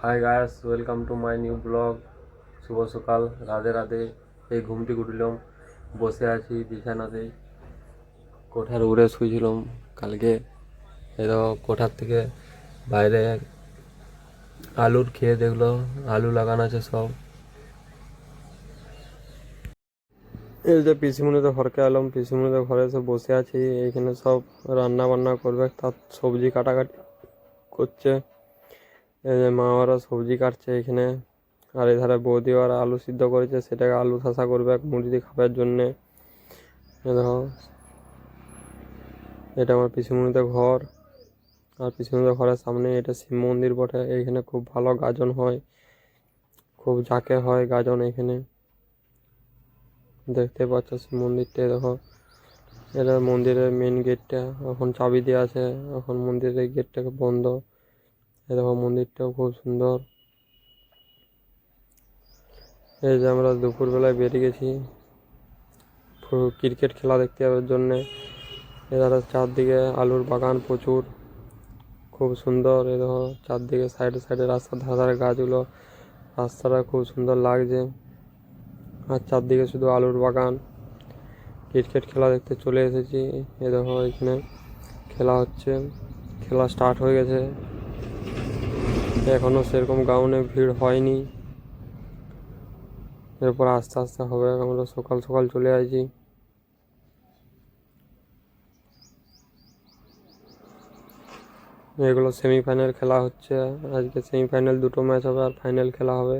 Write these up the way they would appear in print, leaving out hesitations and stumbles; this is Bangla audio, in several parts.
High guys, welcome to my new blog. শুভ সকাল, রাধে রাধে। এই ঘুমটি উঠলাম, বসে আছি বিছানাতে। কোঠার উড়ে শুয়েছিলাম কালকে। এরকম কোঠার থেকে বাইরে আলুর খেয়ে দেখলো, আলু লাগানো আছে সব। এই যে পিসিমণিতে ঘরকে এলাম, পিসিমণিতে ঘরে এসে বসে আছি। এইখানে সব রান্না বান্না করবে, তার সবজি কাটাকাটি করছে। এই যে মা ওরা সবজি কাটছে এখানে। আর এধারে বৌদি ওরা আলু সিদ্ধ করেছে, সেটাকে আলু ঠাসা করবে মুরগি খাবার জন্যে। দেখো, এটা আমার পিসিমণিতে ঘর। আর পিসিমণিতে ঘরের সামনে এটা শিব মন্দির বটে। এইখানে খুব ভালো গাজন হয়, খুব জাঁকে হয় গাজন এখানে। দেখতে পাচ্ছ শিব মন্দিরটা, দেখো। এটা মন্দিরের মেন গেটটা এখন চাবি দেওয়া আছে, এখন মন্দিরের গেটটাকে বন্ধ। এই দেখো, মন্দিরটাও খুব সুন্দর। এই যে আমরা দুপুরবেলায় বেরিয়ে গেছি ক্রিকেট খেলা দেখতে যাওয়ার জন্যে। এধারে চারদিকে আলুর বাগান প্রচুর, খুব সুন্দর। এই দেখো, চারদিকে সাইডে সাইডে রাস্তার ধারে ধারে গাছগুলো, রাস্তাটা খুব সুন্দর লাগছে। আর চারদিকে শুধু আলুর বাগান। ক্রিকেট খেলা দেখতে চলে এসেছি। এ দেখো, এখানে খেলা হচ্ছে, খেলা স্টার্ট হয়ে গেছে। এখনো সেরকম গ্রাউন্ডে ভিড় হয়নি, এরপর আস্তে আস্তে হবে। আমরা সকাল সকাল চলে আসছি। এগুলো সেমিফাইনাল খেলা হচ্ছে আজকে। সেমিফাইনাল দুটো ম্যাচ হবে আর ফাইনাল খেলা হবে।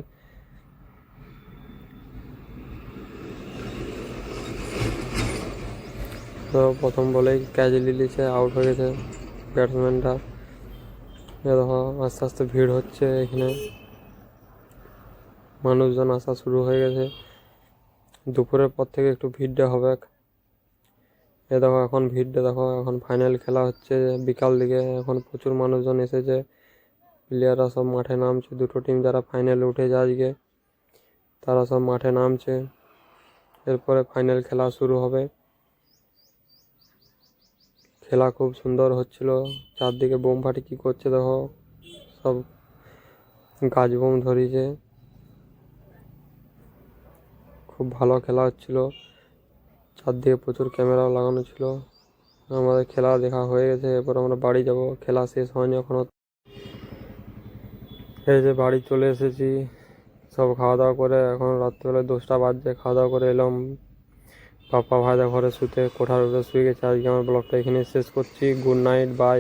তো প্রথম বলেই ক্যাচ লিলিছে, আউট হয়ে গেছে ব্যাটসম্যানটা। দেখো, আস্তে আস্তে ভিড় হচ্ছে এখানে, মানুষজন আসা শুরু হয়ে গেছে। দুপুরের পর থেকে একটু ভিড়টা হবে। এ দেখো, এখন ভিড়টা দেখো। এখন ফাইনাল খেলা হচ্ছে বিকাল দিকে। এখন প্রচুর মানুষজন এসেছে, প্লেয়াররা সব মাঠে নামছে। দুটো টিম যারা ফাইনালে উঠেছে আজকে, তারা সব মাঠে নামছে। এরপরে ফাইনাল খেলা শুরু হবে। খেলা খুব সুন্দর হচ্ছিল। চারদিকে বোম ফাটি কি করছে দেখো, সব গাছ বোম ধরিয়েছে। খুব ভালো খেলা হচ্ছিল, চারদিকে প্রচুর ক্যামেরাও লাগানো ছিল। আমাদের খেলা দেখা হয়ে গেছে, এরপর আমরা বাড়ি যাব। খেলা শেষ হয়নি এখনো। এই যে বাড়ি চলে এসেছি, সব খাওয়া দাওয়া করে। এখন রাত্রিবেলা 10টা বাজছে, খাওয়া দাওয়া করে এলাম। পাপা ভাইদের ঘরে শুতে, কোঠার উপরে শুয়ে গেছে। আজকে আমার ব্লগটা এখানে শেষ করছি। Good night, by.